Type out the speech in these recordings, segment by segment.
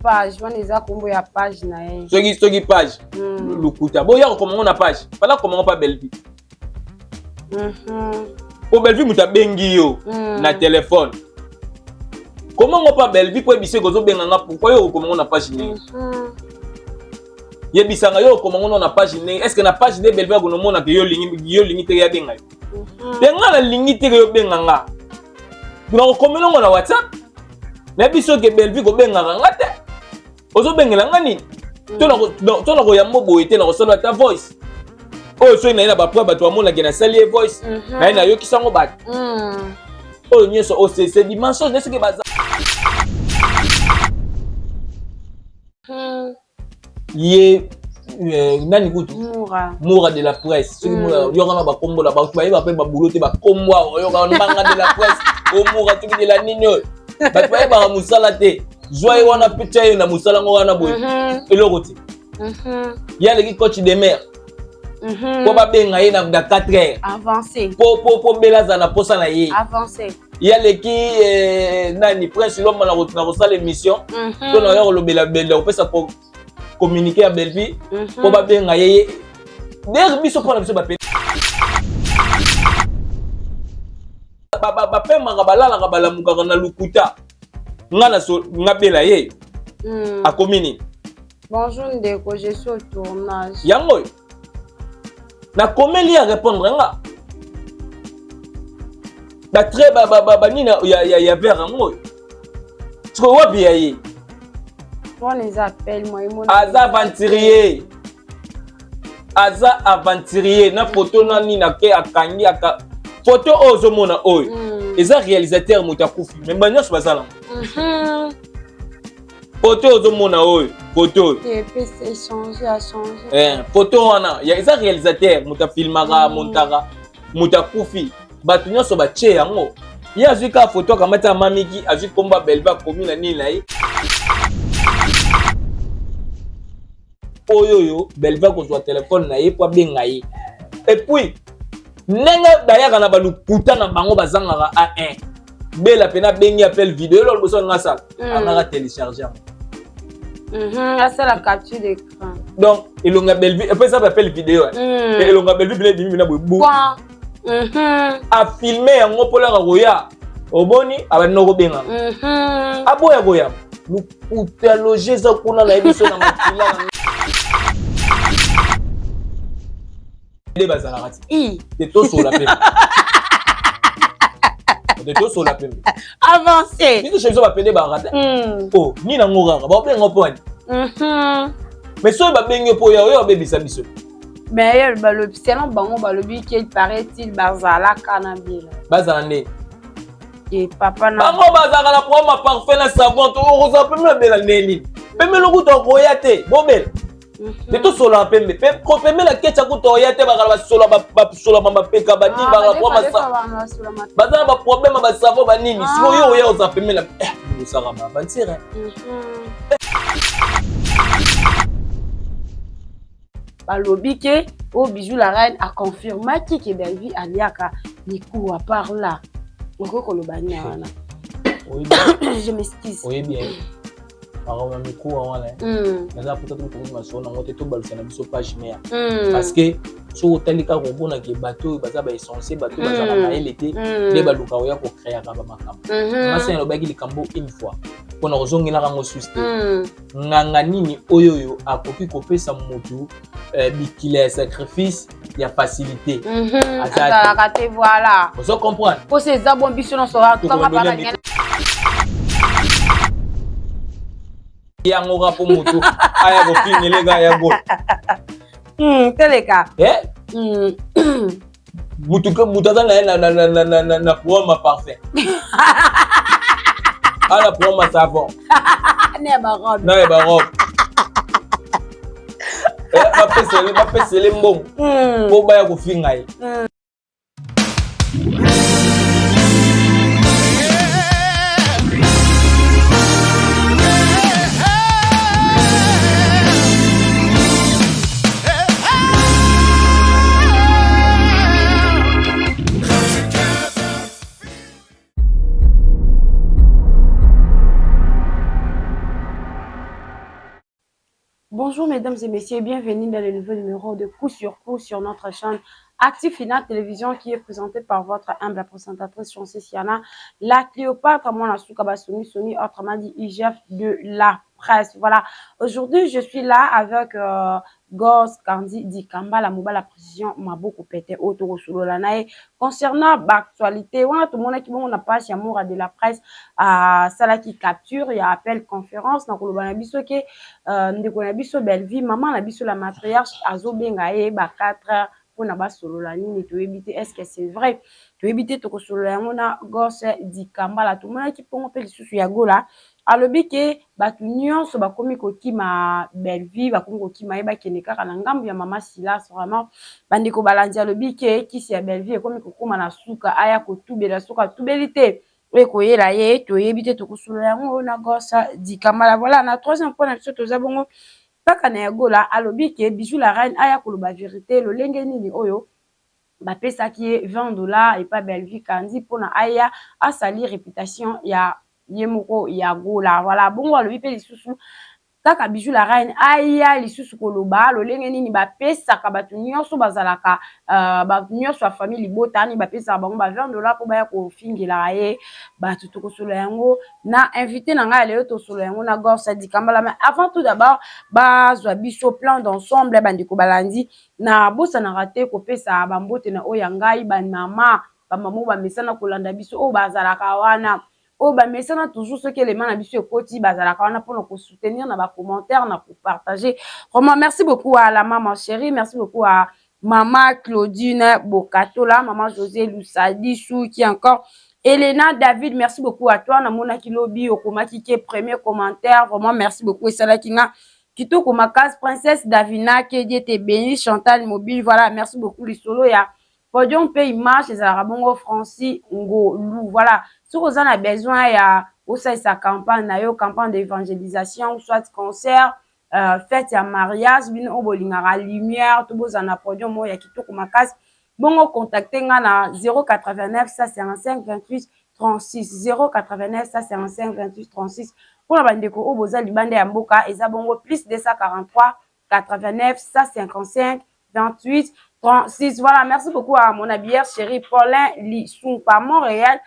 page wana eza kombo ya page na ye soki page lukuta boya kokomanga na page pala kokomanga pa Bellevue po Bellevue muta bengi yo na téléphone kokomanga pa Bellevue po ebise gozo benganga pourquoi yo kokomanga na page ni yebisanga yo kokomanga na page ni est-ce que na page ne Bellevue konomona ke yo lingi te ya benga yo benga na lingi te yo benganga donc kokomanga na WhatsApp na biso ke Bellevue ko benganga ngate ozo bengela ngani tona ko yambo boyete na ko sala ta voice o so ina ba preuve bato amona ke na sali voice na ina yo kisango bat o nyeso o c'est dimension de ce que baza ye nani kutu Moura de la presse yo kana ba kombo la ba pe ba boulot te ba kombo yo kana manga de la presse o Moura tu de la nino bato ba musala te joie wana picture yo na musala ngo wana boy eloko te ya le coach de mer po ba benga ye na 4 heures avancé po belaza na posa na ye avancé ya le ki nani prince l'homme na ko sala émission to na yo lobela bela o pesa ko communiquer à Bellevue po ba benga ye der biso po na biso ba pe ba pe manga balala ka balamuka na lukuta nga bela ye a komini bonjour ndeko je suis au tournage yango na komeli à répondre nga ba très ba nina ya vers ngo tu vois bien ye on les appelle moi aza aventurier na photo na nina ke akangi aka photo ozo mona oyo eza réalisateur mutakufi mais banyo so bazala photo ozo mona oyo photo et puis c'est changer photo wana ya eza réalisateur mutafilmaka montaka mutakufi bato nyonso batie yango ye azwi ka photo akamata mamiki azwi komba Bellevue komi na nini na ye oyo Bellevue kozwa téléphone na ye po abenga ye et puis nenga dayaka na balukuta na bango bazangaka A1 bela pena bengi appel vidéo lo boso ngasa angaka télécharger c'est la capture d'écran donc elonga Bellevue et puis ça appel vidéo et elonga Bellevue bile dimi na bobu a filmer yango pola roya oboni abanoko benga aboya goya lukuta loger za kuna na ebiso na makila de bazala de to sur la peine de to sur la peine avancé ni to chez ba peine ba rata oh ni na ngora ba pe ngoponi mais so ba bengi po ya yo bebisa biso mais ba le selon bango ba le bi qui paraît-il bazala kanabila bazala ne et papa na bango bazala na pour ma parfum na savon to roza pe me bela neni pe me loku to koya te bobel de tout solo pembe pe ko pembe la kecha ko to yate ba kala solo ba solo mama peka ba ni ba kwa masa bazana ba problème ba savo ba nini siko yo ya oza pembe la nous sara ba bantire ba lobi ke au bijou la reine a confirmé que Bellevue aliaka ni cours à part là ngoko lo banya wana je m'excuse oui bien alors même cours wana naza peut-être ko ma sona ngote to balisa na biso page mea parce que so talika ko bona ke bateau baza ba essentiel bateau baza na elete de baluka ya ko créer ka ba makambo masa no bagi likambo une fois pona ozongela rango système nganga nini oyoyo akoki kopesa mutu bikila sacrifice ya facilité azala raté voilà vous comprendre pour ces abon biso non sera kama baba nyana yango rapo mutu aya ko finyelega ya go teleka mutu na pour ma parfait ala pour ma savon ne ba robe na ba robe ba pesele mbongo po ba ya ko finga ye Bonjour mesdames et messieurs, bienvenue dans le nouveau numéro de Coup sur Coup sur notre chaîne Active Fina Télévision qui est présentée par votre humble présentatrice Chancy Siana, la Cléopâtre, mon Asuka Bassoumi, Soni, autrement dit IGF de la presse. Voilà, aujourd'hui je suis là avec Gos Kandi Dikamba, la mobile la précision m'a beaucoup pété autour solo la nae concernant l'actualité. On a tout le monde qui n'a pas amour de la presse à celle qui capture, il y a appel conférence dans le banabiso qui ndeko na biso Belvi maman na biso la matriarche azobenga ye ba 4 heures pour na ba solo la nini to éviter est-ce que c'est vrai to éviter to ko solo ya mona Gos Dikamba la tout le monde qui pongo pe lisusu ya gola alobi ke batu nyonso bakomi kokima Belvi bakomi kokima ye bakende kaka na ngambu ya mama Silas vraiment bandeko balandi alobi ke kisi ya Belvi ekomi kokoma na suka aya kotubela suka tubelite ekoyela ye toyebi te tokosolo yango na Gos Dikamba. Voilà na troisième point na biso toza bongo kaka na yagola alobi ke Bijou la reine aya koloba vérité lolenge nini oyo bapesaki ye $20 et pas Belvi Kandi mpona aya asali réputation ya ye moko ya gola. Voilà bongo alobi pe lisusu kaka Bijou la reine aya lisusu koloba lolenge nini bapesaka bato nyonso bazalaka bato nyonso ya famille libotani bapesaka bango ba $20 po baya kofingela ye bato tokosolo yango na invité na ngai lelo tosolo yango na Gos Dikamba. Mais avant tout d'abord bazwa biso plan d'ensemble bandeko balandi na bosanaka te kopesa bambote na oyo ya ngai bamama bamamo bamesana kolanda biso oyo bazalaka wana oh bah mais ça n'a toujours ce que les mains habitués au quotidien bazalaka wana pour nous soutenir dans les commentaires na pour partager vraiment merci beaucoup à la maman chérie, merci beaucoup à maman Claudine Bokatola, maman José Lussadissou qui encore Elena David, merci beaucoup à toi na mona kilobi okoma qui est premier commentaire vraiment merci beaucoup et celle qui n'a Kito Komakas princesse Davina qui était béni Chantal Mobile voilà merci beaucoup les solo ya Podium Pay Image les Arabongo Francis Ngolou voilà si vous en avez besoin il y a aussi sa campagne campagne d'évangélisation soit concert fête ya mariage bino obolingara lumière tout beau en a Podium mo ya Kito Komakas bongo contacter nga na 089 155 28 36 089 155 28 36 pour la bandeko o boza libande ya mboka eza bongo plus 243 89 155 28 36 voilà merci beaucoup à mon habilleur chéri Paulin Lissou par Montréal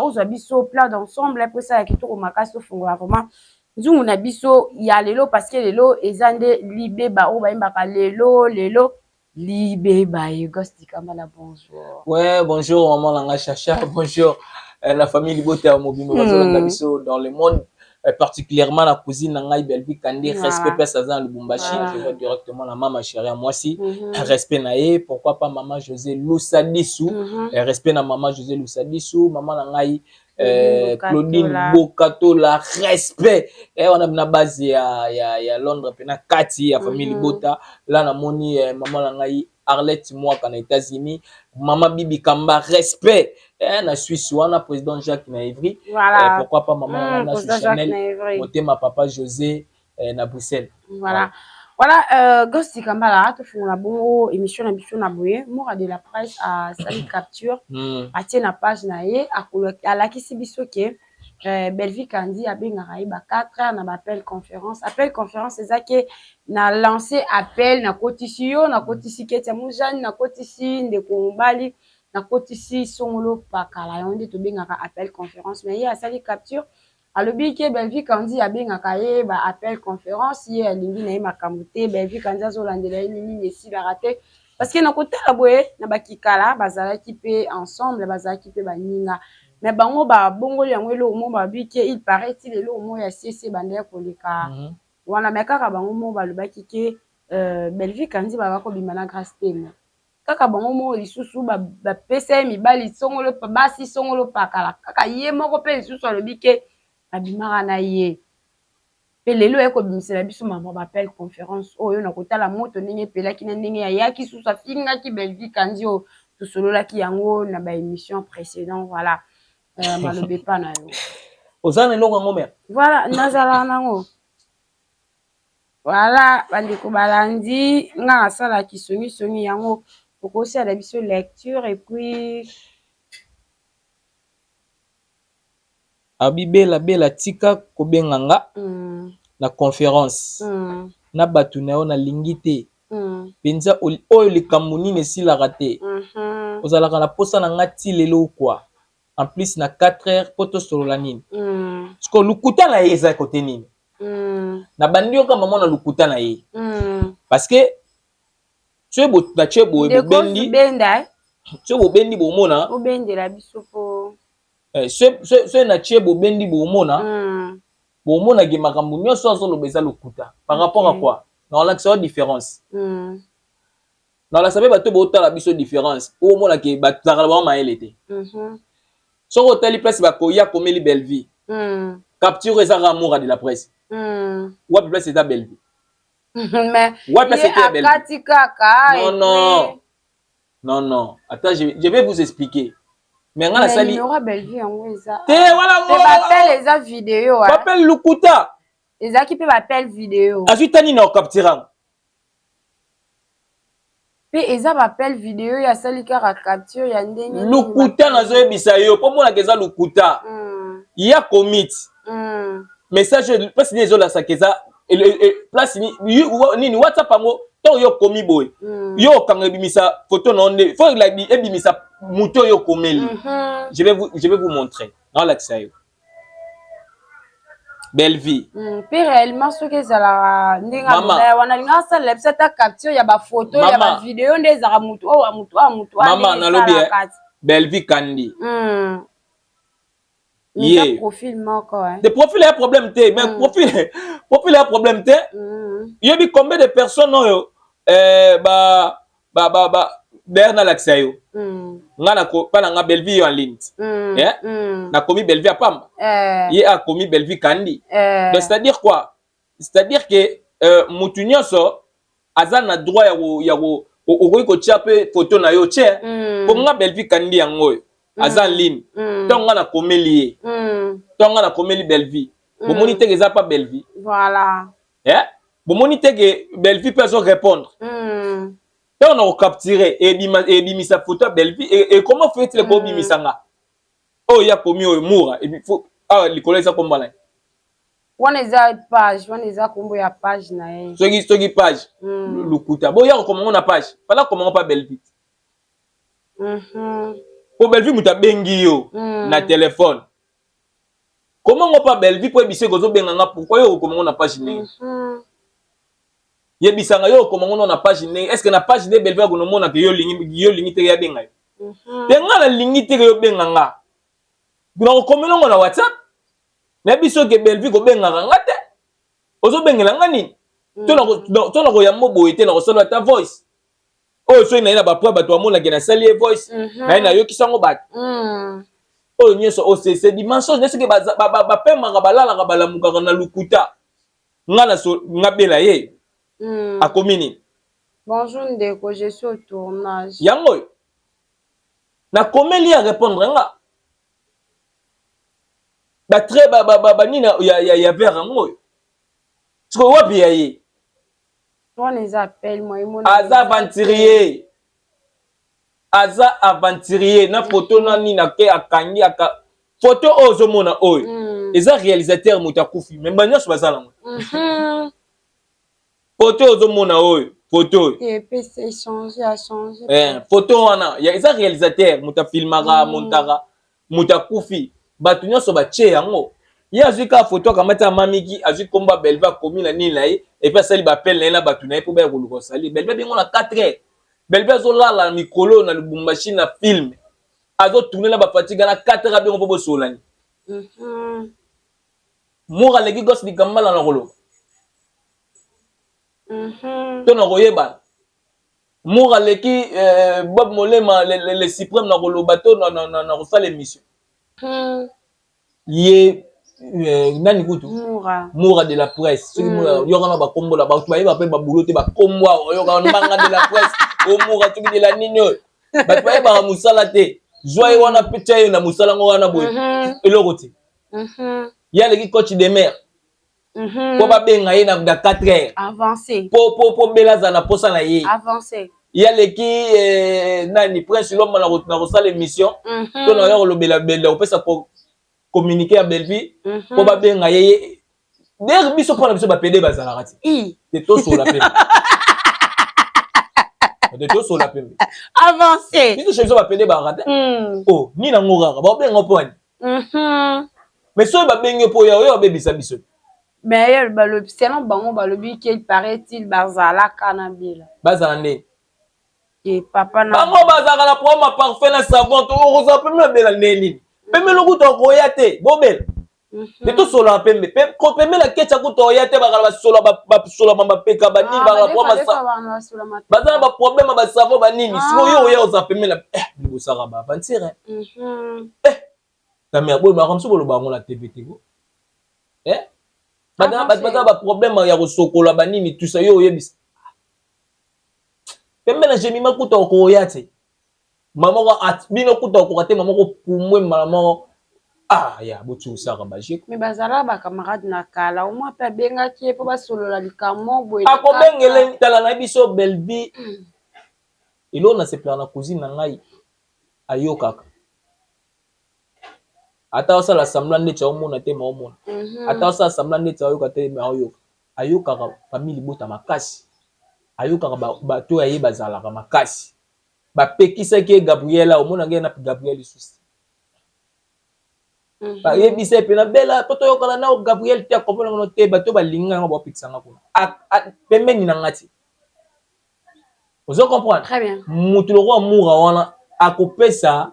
aux abisso plat d'ensemble après ça qui tout makasi to fungola vraiment nzungu na biso ya lelo parce que lelo ezande libeba o bayimbaka lelo libeba Gos Dikamba la bonjour. Ouais, bonjour maman Langa Chacha, bonjour la famille Libote à Mobimo bazolanda biso dans le monde particulièrement la cousine Nangai Belvi Kandi respect pèse dans le Bumbashi je vois directement la maman chérie à moi aussi respect naé pourquoi pas maman José Lussadissou respect na maman José Lussadissou maman Nangai Claudine Bokatola respect et on a na base ya Londres pena Kati ya famille Libota là na moni maman Nangai Arlette moi aux États-Unis maman Bibi Kamba respect na Suisse wana président Jacques Naivry voilà. Pourquoi pas maman na Chanel côté ma papa José na Bruxelles voilà voilà Gos Dikamba la to fona bongo émission na biso na boye mora de la presse à Sali Capture a tient na page na ye a la kisi biso ke Belvi Kandi abengaka ye ba 4 heures na appel conférence eza ke na lancé appel na kotisi yo na kotisi Ketia Mujani na kotisi ndeko Mbali na kotisi Songolo Pakala yo nde to bengaka appel conférence mais ye asali capture alobi ke Belvi Kandi abengaka ye ba appel conférence ye alingi na ye makambo te Belvi Kandi azolandela ye nini esilaka te parce que na kotala boye na bakikala bazalaki pe ensemble bazalaki pe baninga mais bango ba bongo yango elo mo ba bi ke il paraît-il elo mo ya CC bande koleka wana mais kaka bango mo balobaki ke Belvi Kandi ba ko bimana grâce teme kaka bango mo lisusu ba pesa mibali Songolo basi Songolo Pakala kaka ye moko pe lisusu alobi ke abimaka na ye pe lelo eko bimisela biso mama ba appel conférence oyo na kotala moto ndenge pelaki na ndenge ya yaki susu afingaki Belvi Kandi o tosololaki yango na ba émission précédent voilà malobe pa na yo ozana eloko ngo mère voilà nazala nango voilà bandeko balandi nga asala kisongi yango okosi ala biso lecture et puis abibela bela tika kobenga nga na conférence na bato na yo nalingi te mpenza oyo likambo nini esilaka te ozalaka na posa na nga ti lelo kwa en plus na 4 heures po tosolola nini siko lukuta na ye eza kote nini na bandi yoka mama na lukuta na ye parce que tue bobendi bomona so na tie bobendi bomona bomona ke makambo nyonso azoloba eza lokuta par rapport à quoi na olakisa différence na olakisa mpe bato botala biso différence po omona ke bazalaka bango mayele te soki otali place bakoya komeli belle vie capture ezaka amour de la presse wapi place eza belle vie wapi place eza belle vie non attends je vais vous expliquer mais nga nasali te wala bapel eza vidéo bapel lukuta ezaki mpe bapel vidéo azwi tani na okaptiranga mpe eza bapel vidéo yasali kaka capture ya ndenge lukuta nazoyebisa yo mpo monaka eza lukuta ya commit message place nini ezolasaka eza place nini whatsapp yango to yo komi boye yo okanga ebimisa photo na onde fo ebimisa muto yo komeli je vais vous montrer naolakisa yo belle vie mpe réellement soki ezalaka ndenge wana linga asalela biso ata capture ya bafoto ya bavideo nde ezalaka mutu mama nalobi belle vie kandi ye profil moko de profil ya problème te mais profil ya problème te yebi combien de personnes oyo d'ailleurs nalakisa yo nga na nga belle vie yo en ligne nakomi belle vie ya pamba ye akomi belle vie kandi donc c'est à dire quoi c'est à dire que mutu nyonso aza na droit ya okoki kotia mpe photo na yo tie mpo nga belle vie kandi yango oyo aza en ligne ntongo nga nakomeli ye ntongo nga nakomeli belle vie bomoni teke eza pa belle vie voilà bomoni teke belle vie mpe azo répondre ntongo na kokapture ebimisa photo ya belle vie et comment fait-il ko obimisa nga oyo ya komi oyo mura awa likolo eza kombana wana eza page wana eza kombo ya page na ye soki page lukuta boya kokomango na page pala komango pa belle vie po belle vie mutu abengi yo na telefone komango pa belle vie po ebise kozobenga nga pourquoi yo kokomango na page ndenge yebisanga yo komango na page ndenge est ce que na page ndenge belle vie akonomona ke yo lingi teke yabenga yo te nga na lingi teke yobenga nga bina kokomelongo na whatsapp na biso ke belle vie kobengaka nga te ozobengela nga nini to na koyamba boye te na kosala ta voice oyo soki naye na bapreuve bato bamonake nasali ye voice naye nayokisango bato oyo nyonso c'est dimension nesoki bapemaka balalaka balamukaka na lukuta nga bela ye akomi nini bonjour ndeko je suis au tournage yango oyo nakomeli ya répondre nga batre banini ya vers yango oyo siko wapi ya ye aza aventurier na photo na nini ake akangi photo oyo ozomona oyo eza réalisateur moto akufi me banyonso baza nango photo oyo ozomona oyo photo oyo photo wana eza réalisateur moto afilmaka montaka moto akufi bato nyonso batie yango ye azwi kaka photo akamati amamiki azwi komba belle vie akomi na nini na ye epuis asali bapele na ye na bato na ye mpo baya koluka osali belle vie bengo na 4 heures belle vie azolala na mikolo na lubumbashi na filme azotourne na bafatiga na 4 heures abengo mpo bosolani moko aleki gosi likambala na koloba to na koyebana moko aleki bob molema le suprême na koloba to na kosala émission ye nani kutu mura de la presse soki yokana bakombola bato bayeba mpe babulo te bakombwa oyokana mbanga de la presse omura soki de la nini oyo bato bayebaka mosala te zwa ye wana mpe tia ye na mosala ngo wana boye eloko te ye aleki coach de mer mpo babenga ye na 4 heures po bela aza na posa na ye ye aleki nani prince lomba na kosala émission to na yo kolobela belle kopesa communiquer ya belle vie po babenga ye D'ailleurs biso pona biso ba PD bazala kati. De to sola pe. De to sola pe. Avancez. Biso chez biso ba PD ba kati. Oh, ni na ngora ba benga poni. Mais so ba benga po ya yo bebisa biso. Mais elle le selon bango ba lobi qu'il paraît-il bazala kanabila. Bazala ne. Et papa na. Bango bazala la pour ma parfum na savon to ko sa pe me bela neni. Pe me lokuto ko ya te, bobel. De to sola pembe. Pe ko pembe la kecha kuto ya te ba sola ba sola mamba peka ba ni ba pour ma sa. Bazala ba problème ba savon ba nini. Siko yo ya oza pembe la libo sara ba aventure. Ta me abo ma comme so bolo ba ngona TVT go. Bazala ba problème ya ko sokola ba nini tout ça yo yebisa. Pembe na jemi makuta ko yate. Maman ko bino kuta ko kate maman ko pumwe maman ya botu saka bajiko. Mais bazala ba camarade na kala au moins pe benga ki po ba solo la likamo boy. Ako bengele tala na biso belvi. Ilo na se plan na cousine na ngai ayokaka. Ata osala semblant neti omona te ma omona. Ata osala semblant neti ayoka te ma ayoka. Ayokaka famille bota makasi. Ayokaka bato ya ye bazalaka makasi. Bapekisaki Gabriela omona ngena na Gabriel susi. Ba yebisa pe na bela toto yokala na Gabriel te akomona ngono te bato balinga ngo bapikisanga kuna. Pembeni na ngati. Vous comprenez? Très bien. Mutu lo ko mura wana akopesa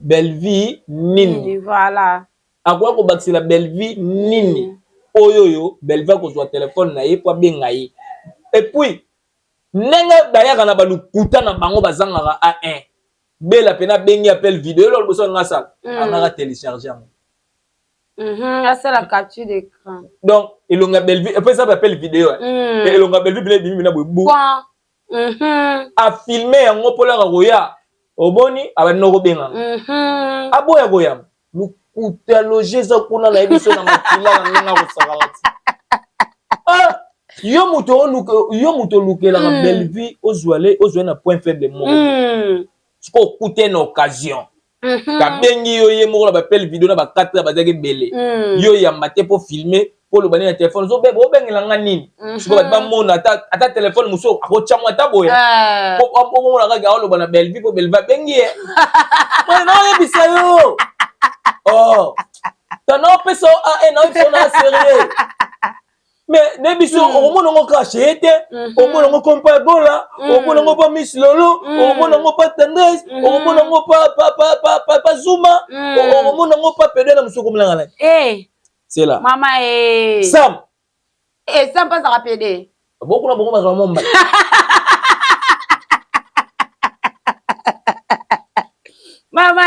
Belvi nini. Voilà. Akwa ko bakisila Belvi nini. Oyoyo Belva ko zwa téléphone na ye po benga ye. Et puis nenga dayaka na balukuta na bango bazangaka A1. Bela pena bengi appel vidéo lo boso nga sala. Angaka télécharger yango. C'est la capture d'écran. Donc elonga Belvi et puis ça appel vidéo. Et elonga Belvi bile bimi na bobu. A filmer yango pola roya. Oboni abanoko benga. Aboya goyam. Lukuta loger za kuna na ebiso na makila na nga ko sakalati. Yo muto lukela na Belvi ozwale na point faible mo. Siko kute na occasion. Ka bengi yo ye mo la ba appel vidéo na ba 4 bazaki belé. Yo ya maté pour filmer pour le bani na téléphone zo bebo bengela nga nini. Siko ba mona ata téléphone muso ako chamwa ta boya. Po mo la ga lo bana Belvi po Belva bengi e. Moi non ye bisayo. Oh. Tano peso na iPhone na sérieux. Mais nebiso omona ngo craché te, omona ngo compa bola, omona ngo pa Miss Lolo, omona ngo pa Tendresse, omona ngo pa Zuma, omona ngo pa Pedro na musoko mlanga. C'est là. Maman Sam. Sam pas à PD. Beaucoup na beaucoup ba momba. Maman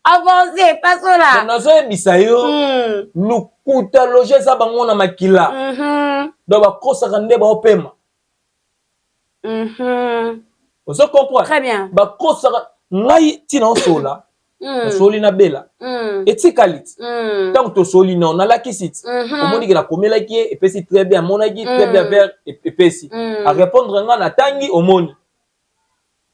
avancez, pas là. Nazo bisayo. Lukuta loger za bango na makila. Donc ba kosaka nde ba opema. Vous comprenez? Très bien. Ba kosaka ngai tina osola. Soli na bela. Etikalit. Tant que soli na on a la kisit. Omoni que la komela ki et pesi très bien monaki très bien vers et pesi. À répondre nga na tangi omoni.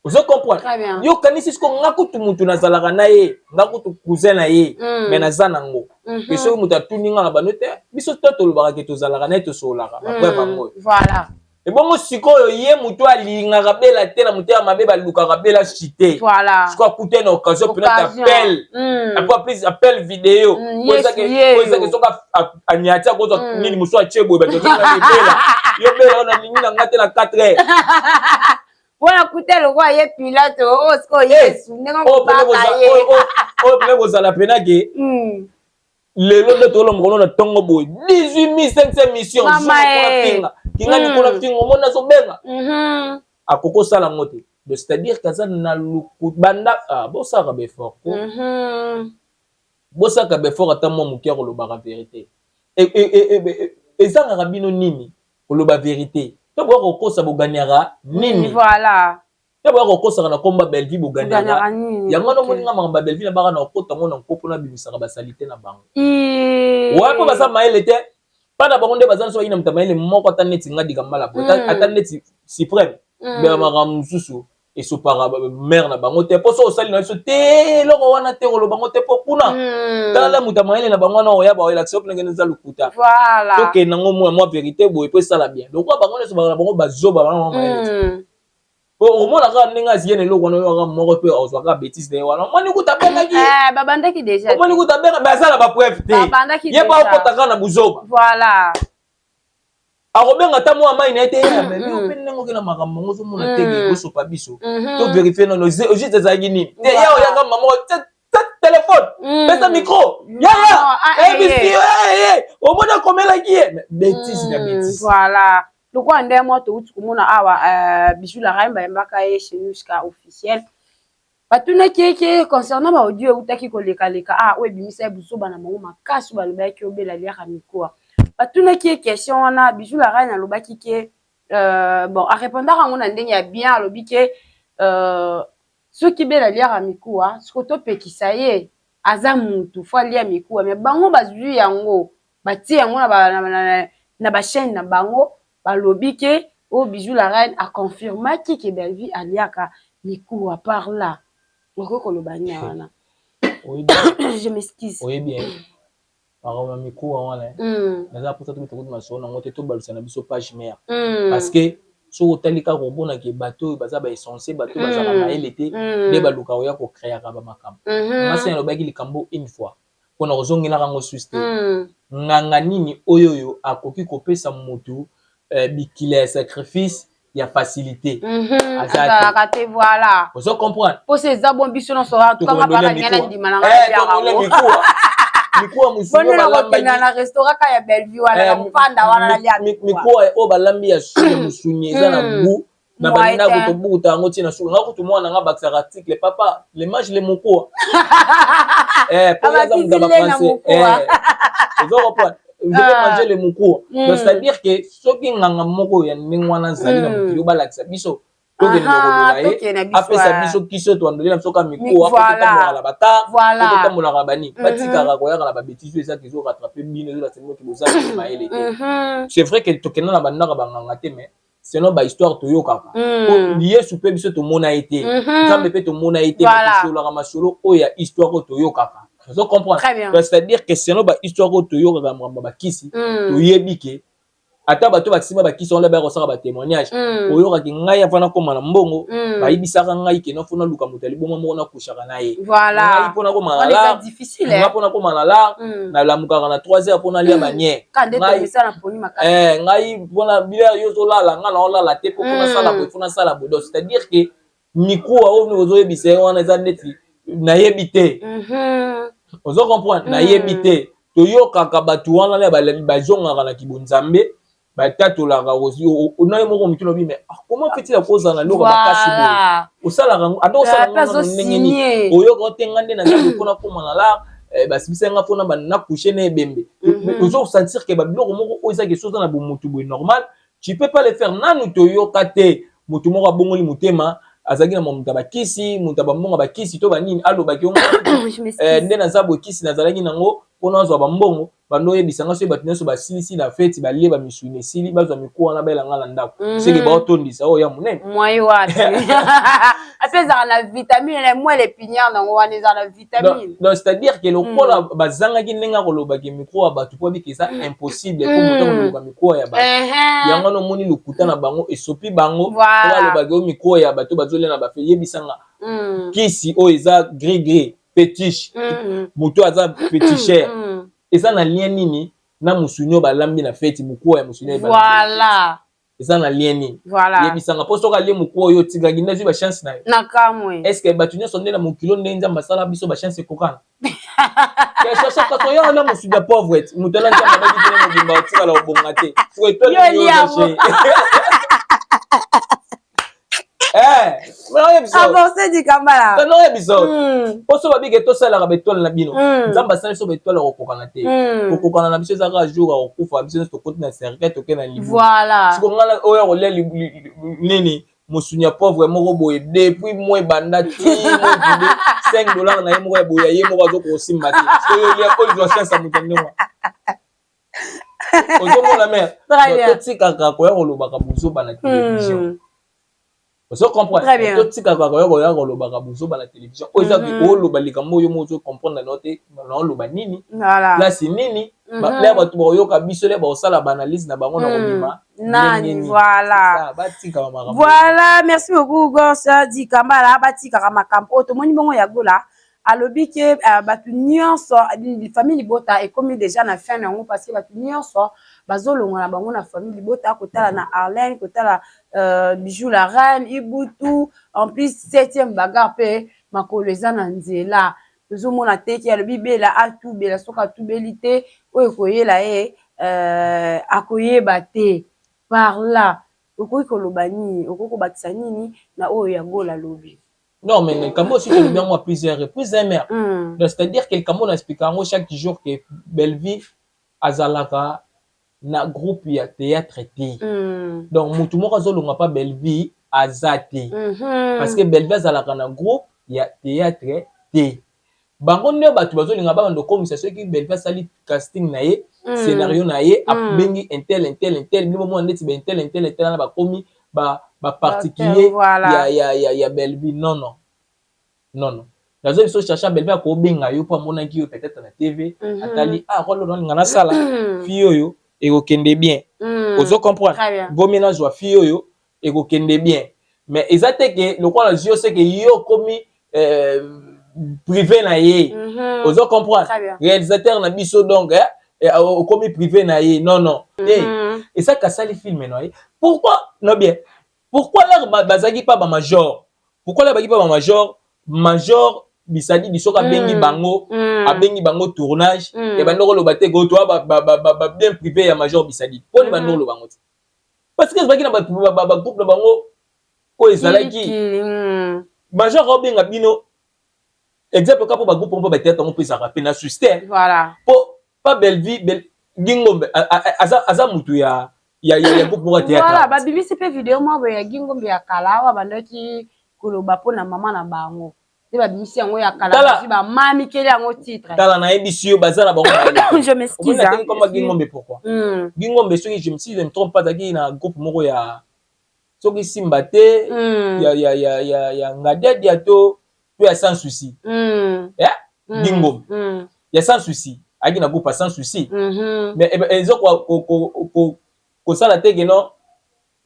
Vous comprenez? Yo kanisi sko ngakutu mutu na zalaka na ye, ngakutu cousin na ye, mais na zanango. Et so mutu atuni nga na banote, biso toto lobaka ke to zalaka na to solaka, ba preuve ngo. Voilà. Et bon siko yo ye mutu alinga rabela te na mutu ya mabe ba luka rabela chité. Voilà. Siko akuté na occasion peut appel. Après plus appel vidéo. Pour ça que soka anyati ko to nini muso a chebo ba to bela. Yo bela na nini na ngate na 4h. Voilà, écoutez le roi est Pilate, ce qu'on est sous, vous allez peine que le lot de tout le monde a tongo boy 18 500 missions. Qui n'a ni qu'on a fait au monde à son benga. À Coco Salamote. C'est-à-dire que ça n'a l'oukut banda. Ah, bon, ça va fort. Bon, ça va fort à ta mon cœur le bar vérité. Et ça n'a rabino nini pour le bar vérité. D'abord, au cours, ça vous gagnera nini. Voilà. D'abord, au cours, ça va combat Belvi, vous gagnera. Il y a un moment où Belvi n'a pas un côté, on a un couple, on a une salité na banque. Ouais, pour ça, Maël était. Pas d'abord, on est basé sur une amie, mais moi, quand on est tingé, dit comme mal. Attendez, si près. Mais on m'a ramené sous. et so para mère na bango te poso osali na biso te loko wana te ko lo bango te po kuna tala muta mayele na bango na oya ba oya action plenge nza lukuta voilà to ke nango moi vérité boye pe ça la bien donc bango ne so ba bango bazoba bango mayele au moins la ninga ziene loko na yo moko pe ozwaka bêtise de wana moni kuta benga ki babandaki déjà moni kuta benga ba ça la ba preuve te ye ba okotaka na buzoba voilà akobenga ta mwa mai na ete mais yo pe nengo kena makambo ngo so mona tege ko sopa biso to vérifier non juste ezaki nini te ya oyaka maman téléphone pesa micro ya bisi au moins komela ki bêtise na bêtise voilà lokwa nde mo to uti komona awa Bijou la Reine bayembaka ye chez nous jusqu'à officiel batuna keke concernant ba audio utaki koleka leka we bimisa busoba na bango makasi balobaki obela liaka mikoa batuna ki question wana Bijou la Reine alobaki ke bon a répondre ngo na ndenge ya bien alobi ke soki bela liaka mikoa skoto pekisa ye aza mutu fo lia mikoa mais bango bazui yango batie yango na ba chaîne na bango balobi ke Bijou la Reine a confirmé que Belleville aliaka mikoa par là oko lobani wana je m'excuse oui bien par mikoa wana naza pour ça tout le monde maso na ngote to balusa na biso page mère parce que so otalika ko bona ke bateau baza ba essentiel bateau baza ba maelete de baluka oya ko créer ka ba makambo masa ya lobaki likambo une fois pona kozongela kango suste nganga nini oyoyo akoki kopesa mutu bikile sacrifice ya facilité azaka te voilà vous comprenez pour ces abon biso no so en tout cas pas ngana ndima na mikoa musuyo balamba na restaurant ka ya Belleville wala mfanda wana lia mikoa o balambi ya sule musunye za na bu na banda ko to buta ngo tina sule ngako to mwana nga baksa article papa les mange les moko pour les hommes de français vous comprenez vous devez manger les moko donc c'est à dire que soki nganga moko ya ningwana zali na mukili balakisa biso to ke ndoko apesa biso kiso to andoli na soka mikoa ko to la bata ko to mola bani batika ka ko ya la babetiso eza kizo rattraper bino la semo ki boza maele c'est vrai que to kenana banda ka banganga te mais sinon ba histoire to yoka ko lié souper biso to mona été nzambe pe to mona été ko la masolo o ya histoire to yoka vous comprenez c'est-à-dire que sinon ba histoire to yoka ka ba kisi to yebike ata bato bakisima bakisi on la ba resaka ba témoignage oyoka ki ngai afana koma na mbongo bayibisaka ngai ke no fona luka mutali boma mona kushaka na ye voilà ngai pona koma na la difficile ngai pona koma na la na la mukaka na 3 heures pona lia banière ngai pona bila yo zo la nga na ola la te pona sala bo fona sala bo c'est-à-dire que mikuwa o ni ozo yebise wana za neti na yebite ozo comprendre na yebite to yokaka batu wana le ba zonga na kibunzambe batatolaka aussi onaye moko mikino bi mais comment fait-il cause na loko makasi bo osala rango ado osala ngana ndenge ni oyoka otenga nde na nzambe pona koma na la basibisenga pona na coucher na ebembe toujours sentir que babiloko moko oza quelque chose na bomutu bo normal tu peux pas le faire nanu to yoka te mutu moko abongoli mutema azaki na mamuta bakisi muta bambonga bakisi to banini alobaki ongo nde na zabo kisi nazalaki nango pona azwa bambongo bando yebisanga so bato nyonso basilisi na feti balie bamisuni esili bazwa mikuwa na belanga na ndako seke baotondisa oyo ya monene mwai wapi ape ezaka na vitamine na mwa lepinière nango wana ezaka na vitamine donc c'est-à-dire que lokola bazangaki ndenge akolobaki mikuwa bato po abiki eza impossible po moto akoloba mikuwa ya bato yango wana omoni lokuta na bango esopi bango po alobaki o mikuwa ya bato bazolia na bafe yebisanga kisi oyo eza gris gris pétiche moto aza pétichère eza na lien nini na musunyo balambi na feti mukuwa ya musunyo voilà eza na lien nini voilà yebisanga po soka lie mukuwa yo tigaki ndezi ba chance na yo na kamwe est-ce que batu nyonso nde na mokilo nde nzamba sala biso ba chance kokana que chaque fois yo na musunya pauvre mutala nzamba ba kitene mobimba tika la obonga te faut étonner yo avancé du Kamala. Non, épisode. Pour ce babi que tout ça la béton la bino. Nzamba ça so béton la kokana te. Kokana na biso za ka jour a okufa biso to continue cercle to ke na libu. Voilà. Si ko ngala oya ko le nini musunya pauvre moko boye depuis moi banda ti $5 na ye moko boya ye moko zo ko simba ti. So yo lia ko zo chance mutande moi. Ozo mo la mère. To tika ka ko ya ko lobaka buzo bana télévision. Vous comprenez? Très bien. Tout ce que la télévision. Vous avez comprendre la note, Voilà. là c'est nini. Là tu vas biso là ba sala analyse na bango na kobima. Nani voilà. Voilà, merci beaucoup Gorsa di Kambala bati karamakampo to moni bongo ya gola. Alobi ke batu nyonso famille libota et comme déjà na fin nango parce que batu nyonso bazolonga na bango na famille libota kotala na Arlène kotala Bijou la reine Ibutu en plus 7e bagarre pe makolo eza na nzela tozomona teki alobi bela atubela soka tubelite oyo koyela ye akoyeba te par là okoki koloba nini okoki kobakisa nini na oyo ya gola lobi. Non, mais quand aussi tu le bien moi plusieurs mères. C'est-à-dire que quand on explique chaque jour que Belleville azalaka na groupe ya théâtre té. Donc mutu moko azolonga pas Belleville azate. Parce que Belleville azalaka na groupe ya théâtre té. Bango ne batu bazolinga ba ndo komisa soki Belleville sali casting na ye, scénario na ye, abengi intel bimo mo ndeti ba intel na ba komi ba particulier ya Belleville non nazo biso chercher Belleville ko benga yo pa mona ki yo peut-être na TV atali rolo non ngana sala fi oyo e ko kende bien ozo comprendre gomina zo fi oyo e ko kende bien mais exacte que le quoi la jio c'est que yo komi privé na ye ozo comprendre réalisateur na biso donc komi privé na ye non et ça ka sali film no pourquoi non bien pourquoi là bazaki pas ba major pourquoi là bazaki pas ba major bisadi bisoka bengi bango abengi bango tournage et bandoko lo baté go toi ba bien privé ya major bisadi poni bandoko lo bango parce que bazaki na ba groupe na bango ko ezalaki major obenga bino exemple ka po ba groupe on ba tête on peut ça rappeler na suster voilà pas Belleville Gingombe aza mutu ya groupe mo théâtre voilà ba bibi c'est pas vidéo moi ya Gingombe ya kala wa bandaki koloba pona mama na bango te ba bimisi yango ya kala ba mami kele yango titre tala na ebisio bazana bango je m'excuse comment Gingombe pourquoi Gingombe soki je me trompe pas daki na groupe moko ya soki Simba te ya ngadedi ato to ya sans souci Gingombe ya sans souci aki na groupe sans souci mais ezo ko sala te geno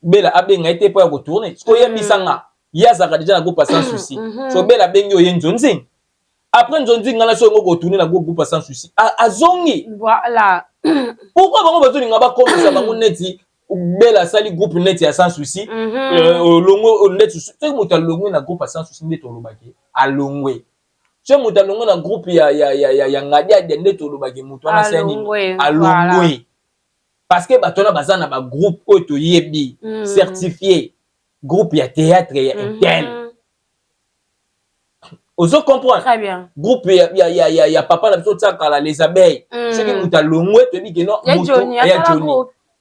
bela abenga ite po ya ko tourner ko yebisanga yazaka déjà na groupe sans souci so bela bengi oye nzonzi après nzonzi ngala so ngo ko tourner na groupe sans souci azongi voilà pourquoi bango bazolinga ba komisa bango neti bela sali groupe neti ya sans souci longo neti so muta longo na groupe sans souci neti olobaki alongwe so muta longo na groupe ya ngadia de neti olobaki mutu ana sani alongwe parce que batona bazana ba groupe oto yebi certifié groupe ya théâtre ya intel ozo comprendre très bien groupe ya papa na biso tsaka les abeilles ce qui muta longwe to bi que non mutu ya Johnny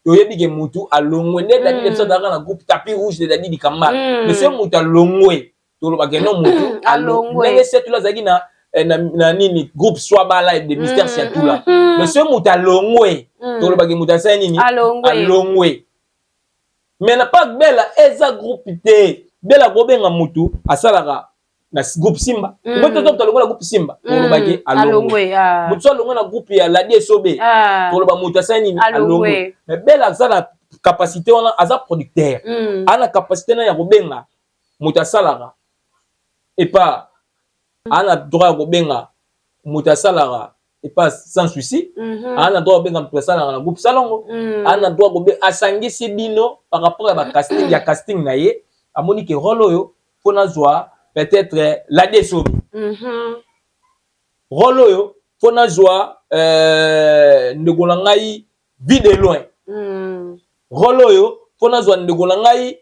to yebi que mutu alongwe net la biso daka na groupe tapis rouge de Dadi Dikamba mais ce muta longwe to lo ba que non mutu alongwe mais c'est là zaki na nini groupe Swaba live de Mystère Siatula mais ce muta longwe to lo ba que muta sa nini alongwe mais na pas bela eza groupe te bela gobenga mutu asalaka na groupe Simba ngoto to tolonga groupe Simba tolobaki alongwe mutu alongwe na groupe ya Ladie Sobe toloba mutu asani alongwe mais bela azala capacité wana aza producteur ana capacité na ya gobenga mutu asalaka et pas ana droit gobenga mutu asalaka et pas sans souci ana droit gobenga mutu asalaka na groupe Salongo ana droit gobenga asangisi bino par rapport à ba casting ya casting na ye amoni ke rôle oyo pona zwa peut-être la désobe rôle oyo pona zwa ndegola ngai vie de loin rôle oyo pona zwa ndegola ngai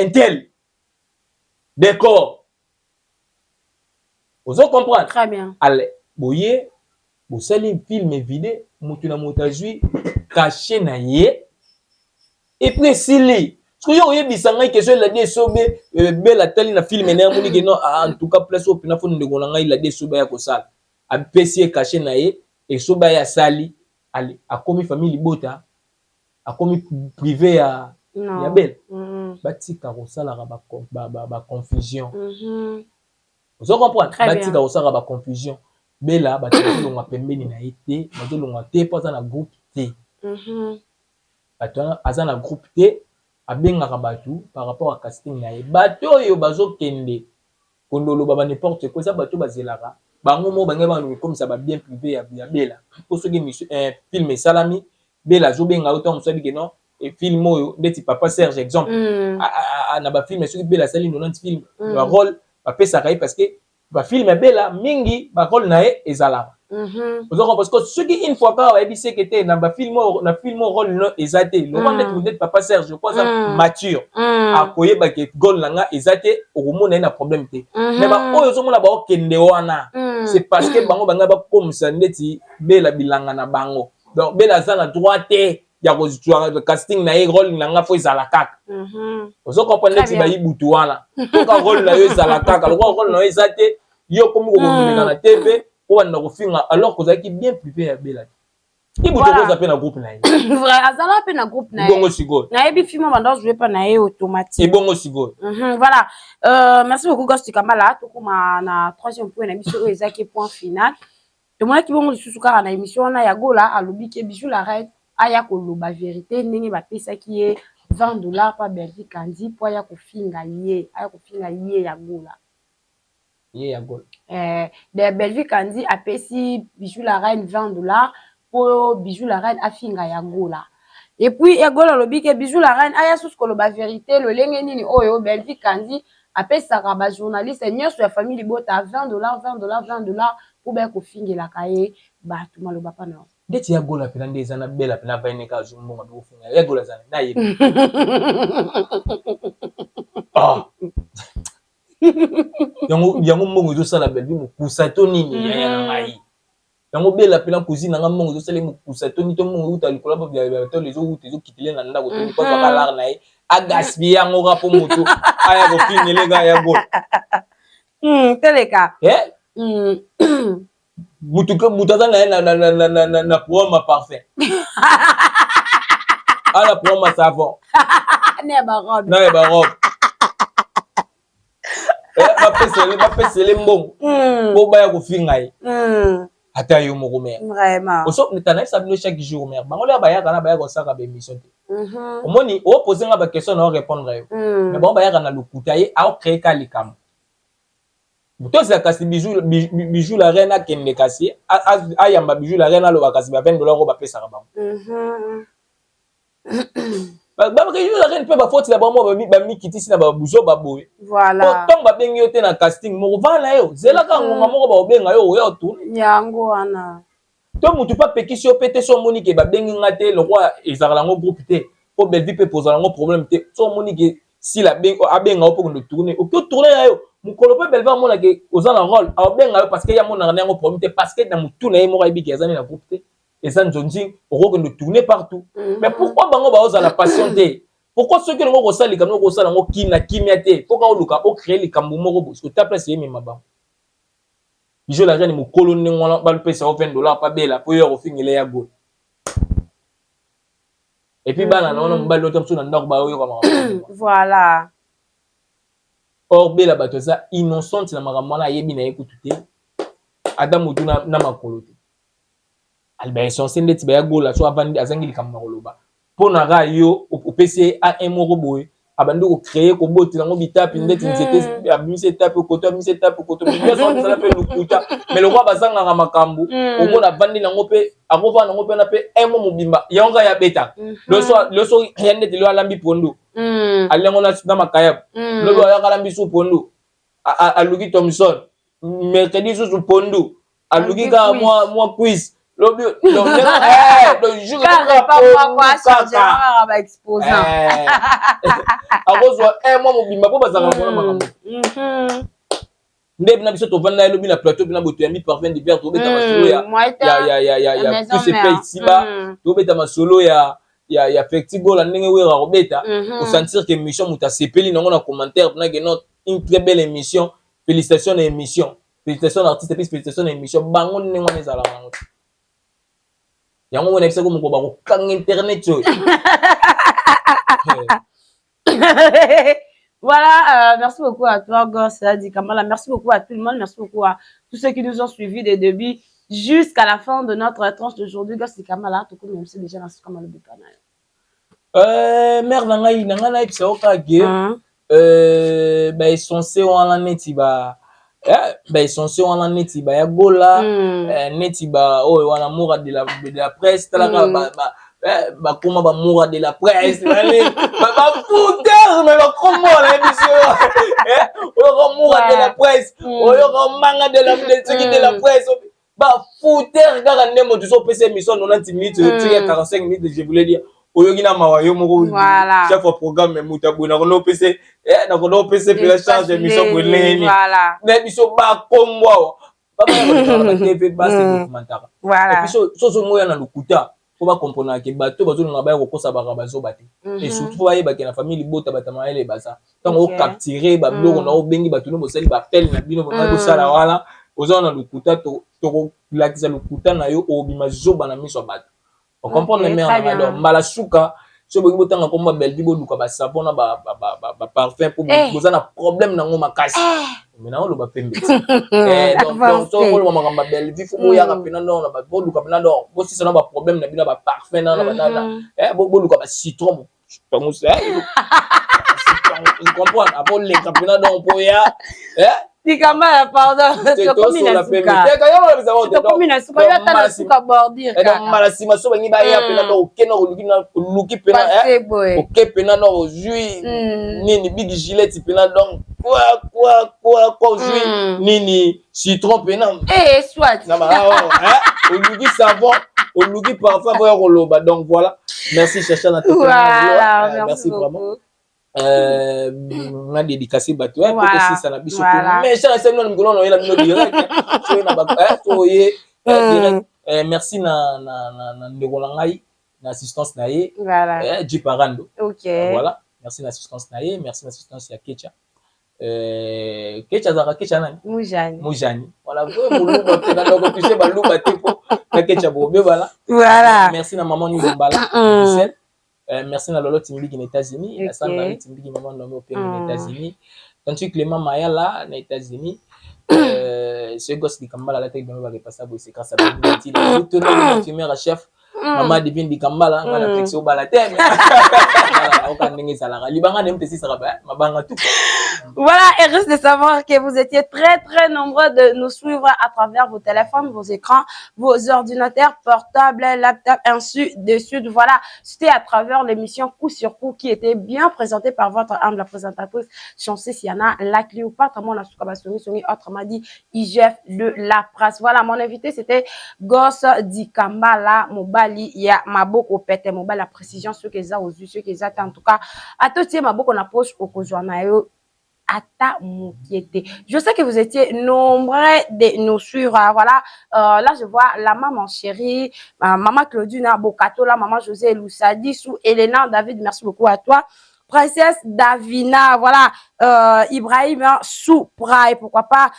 intel décor ozo comprendre très bien allez boye bo sali film vidéo mutu na motajui caché na ye et puis sili parce que yo yebisa ngai question la désobe bela tali na film na moni que non en tout cas place au pina fo ndengona ngai la désobe ya ko sala a PC caché na ye et soba ya sali ali a komi famille bota a komi privé ya belle batika kosalaka ba confusion. Vous comprenez? Batika kosalaka ba confusion. Bela bazolonga pembeni na ite, bazolonga te pas na groupe T. Atona aza na groupe T, abengaka batu par rapport à casting na ye. Bato oyo bazokende kondolo ba n'importe quoi ça bato bazelaka. Bango mo bango ba comme ça ba bien privé ya Bela. Pour ceux qui film salami, Bela zo benga autant so bi que non et film oyo ndeti papa Serge exemple. Na ba film ceux qui Bela sali 90 film, le rôle ba pesa kai parce que ba film Bela mingi ba rôle na e ezala. Parce que ceux qui une fois quand ba c'est que était na ba film rôle non ezate. Le rôle ndeti papa Serge je crois ça mature. Akoye ba ke gol nanga ezate okomona na problème te. Mais ba oyo zo mona ba okende wana. C'est parce que bango banga ba comme ça ndeti Bela bilanga na bango. Donc Bela za na droite ya ko casting na e rôle nanga fo ezala kaka. Ozo comprendre ndeti ba yibutu wana. To ka rôle na yo ezala kaka, le rôle na yo ezate yo comme ko komeka na TV pour na ko finga alors que ça qui bien privé ya Bela. Ibutu ko za pe na groupe na ye. Vrai azala pe na groupe na ye. Bongo sigo. Na yebi film banda jouer pas na ye automatique. Et bongo sigo. Voilà. Merci beaucoup Ghost Kamala to kuma na troisième point na biso ezaki point final. To mona ki bongo lisusu kaka na émission na ya gola alobi ke Bijou la reine aya ko loba vérité ndenge ba pesa ki ye $20 pa Belgique kandi po aya ko finga ye ya gola. Ye ya gola. De Belgique kandi apesi Bijou la reine $20 pour Bijou la reine a finga ya gola. Et puis ya gola lobi ke Bijou la reine aya sous ko loba vérité le lenge nini oyo Belgique kandi apesa ka ba journaliste nyoso ya famille libota $20 pour ba ko finga la kaye ba tuma loba pa na. Ndeti ya gola pena ndeza na Bela pena vaine ka zumbo nga bufunga ya gola zana na ye. Yango mbongo zo sala Belvi mu kusato nini ya na ngai. Yango Bela pena cousine nga mbongo zo sala mu kusato ni to mbongo uta likola ba bia to les autres zo kitile na ndako to ko ka lar na ye a gaspiller yango rapo moto aya ko finele ga ya gola. Teleka. Mutaza na programme parfait. La programme savon. Ne ba robe. Na ba robe. Ba pesele mbongo. Bo ba ya ko finga ye. Ata yo moko mère. Vraiment. Oso netana ça bino chaque jour mère. Bangola ba ya kana ba ya ko saka ba émission te. Omoni o poser nga ba question na répondre yo. Mais bon ba ya kana lokuta ye a créer ka likam. Toi c'est kasi Bijou la reine a kende kasi a yamba Bijou la reine a lo kasi ba $20 ko ba pesa ka bango. Ba Bijou la reine peut ba faute la bango ba mi kitisi na ba buzo ba boy. Voilà. Tant ba bengi yo te na casting mo va na yo. Zela ka ngoma moko ba obenga yo ya tour. Yango wana. To mutu pa pekisi yo pete so moni ke ba bengi ngate le roi ezala ngo groupe te. Po Belvi pe poser ngo problème te. So moni ke si la benga pour nous tourner. O que tourner yo. Mukolo pe Belva mona ke oza na rôle a benga yo parce que ya mona na ngo problème parce que na mutu na ye mo ibi ke ezani na groupe te ezan zonzi oko de tourner partout. Mais pourquoi bango ba oza la passion te? Pourquoi ceux qui ngo sali comme ngo sala ngo kimia te? Pourquoi o luka o créer les kambu moko parce que ta place yemi maba. Bijou la reine mukolo ngona ba le pesa $20 pa Bela pour yo fingile ya go. Et puis bana na on ba l'autre sur na ndako ba yo comme voilà. Or Bela bato za innocente na makambo na yebi na ekutu te Adam mutu na makolo te alba essence ndeti ba ya gola so avandi azangi likambo koloba pona ga yo opesi a un moko boy abandi ko créer ko boti nango bitapi ndeti nzete abimise tape koto bien so ça fait lukuta mais le roi bazanga ga makambo omona vandi nango pe akova nango pe na pe emo mobimba yonga ya beta le so yande te lo alambi pondo alengo na makaya lo ya kalambi su pondo aluki Thompson mercredi su pondo aluki ka moi quiz lo bio le jour pas quoi ça va exposer akozwa moi mobimba po bazanga ngona makambo ndebe na biso to vanda lobi na plateau bina boto ya mi parfum de verre to beta masolo ya tout se paye ici bas to beta masolo ya Fectigo la ndenge wera robeta pour sentir que émission muta sepeli nango na commentaire na que notre une très belle émission félicitations à l'émission félicitations à l'artiste et puis félicitations à l'émission bango ndenge wana ezala bango yango mona bisa ko moko ba ko kanga internet yo Voilà, merci beaucoup à toi, Gosse Di Kamala. Merci beaucoup à tout le monde. Merci beaucoup à tous ceux qui nous ont suivis des débuts jusqu'à la fin de notre tranche d'aujourd'hui. Gosse Di Kamala, tout le monde, c'est déjà dans ce qu'on a le but. Mère Nangaï, Nangana, c'est au cas ben censé wana neti ba ben censé wana neti ba ya gola neti ba oh wana moura de la presse talaka ba kuma ba moura de la presse ba fouteur mais ba comment la émission oh moura de la presse oh manga de la presse ba fouteur kaka ndemo tu so pese émission 90 minutes tu 45 minutes je voulais dire oyogina mawayo moko chaque fois programme muta bona kono pc na kono pc pela charge émission boleni na biso ba kombo ba ba TV base documentaire et puis so moya na lukuta ko ba comprendre ke bato bazo nga ba ko kosa ba bazo bate et surtout aye ba ke na famille bota batama ele basa tant o capturer ba bloko na o bengi bato no bosali ba appel na bino ba ko sala wala ozo na lukuta to lakisa lukuta na yo obima zoba na miso bato. On comprend les mères alors malasuka so boki botanga komba belbi boduka ba savon na ba parfum pour boza na problème na ngoma kasi mais na lo ba pembe donc so ko lo makamba belbi fu boya ka pena na ba boduka pena do bo si ça na ba problème na bina ba parfum na ba boduka ba citron donc c'est tu comprends après les kapena do boya Di Kamala, pardon. C'est comme une suka. C'est comme une suka. Il y a suka bordure. Malasi maso bangi ba ya pena do keno luki pena ok pena no jui nini big gilet pena donc quoi jui nini citron pena soit na ba luki savon luki parfum boya koloba donc voilà merci chercher na tout merci vraiment na dédicacé bato pour que ça na biso mais ça c'est non ngolo no yela bino direct so na ba so ye direct merci na ndeko na ngai na assistance na ye J Parando voilà merci na assistance na ye merci na assistance ya Kecha Kecha nani Mujani voilà boluba pena donc tu sais baluba tipo na Kecha bobe voilà merci na maman ni Mbala merci na Lolo Timbiki aux États-Unis la salle na Timbiki maman nommé au aux États-Unis Tantu Clément Mayala aux États-Unis ce gosse di Kambala la tête va repasser c'est grâce à Beniti tout le infirmière chef maman divine di Kambala on a fixé au balatem on a ndenge salaka libanga n'aime si ça va mabanga tout. Voilà, et reste de savoir que vous étiez très nombreux de nous suivre à travers vos téléphones, vos écrans, vos ordinateurs, portables, laptops, ainsi de suite. Voilà, c'était à travers l'émission Coup sur Coup qui était bien présentée par votre humble présentatrice Chancé Siana, la Cléopâtre, mon Asukabasoni, autrement dit IGF de la presse. Voilà, mon invité c'était Gosse Di Kamala, Mobali, ya Maboko Pete, Mobali, la précision, ceux qui ont aux yeux, ceux qui ont en tout cas, à tout ce Maboko on approche au Kojoanayo. Ata Moukiete. Je sais que vous étiez nombreux de nous suivre. Voilà. Là, je vois la maman chérie, maman Claudine Bokato, la maman José Loussadi, sous Elena David. Merci beaucoup à toi. Princesse Davina, voilà, Ibrahim Soupra, et pourquoi pas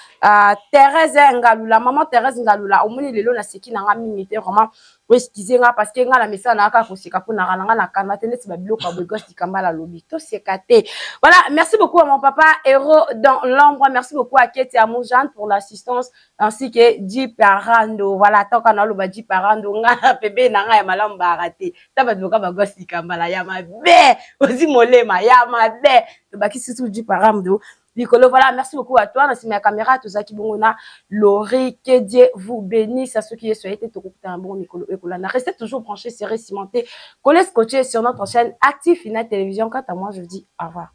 Thérèse Ngalula, maman Thérèse Ngalula, au moins les lots, c'est qui n'a pas minité vraiment. Excusez moi parce que la message n'a pas posé pour n'a la canate n'est pas bloqué par le gosse du Kambala lobby tout c'est caté. Voilà, merci beaucoup à mon papa héros dans l'ombre, merci beaucoup à Keti à Moujane pour l'assistance ainsi que J Parando. Voilà, tant qu'on a le J Parando nga bébé n'a rien malamba raté. Ça va bloquer par gosse du Kambala ya ma bé aussi molema ya ma bé. Le baki c'est tout J Parando. Nicolo, voilà, merci beaucoup à toi. Merci à ma caméra, tout ça qui bongona, Laurie, que Dieu vous bénisse à ceux qui sont été un bon Nicolo Ecolana. Restez toujours branchés, serrés, cimentés. Collez scotché sur notre chaîne Active Fina Télévision. Quant à moi, je dis au revoir.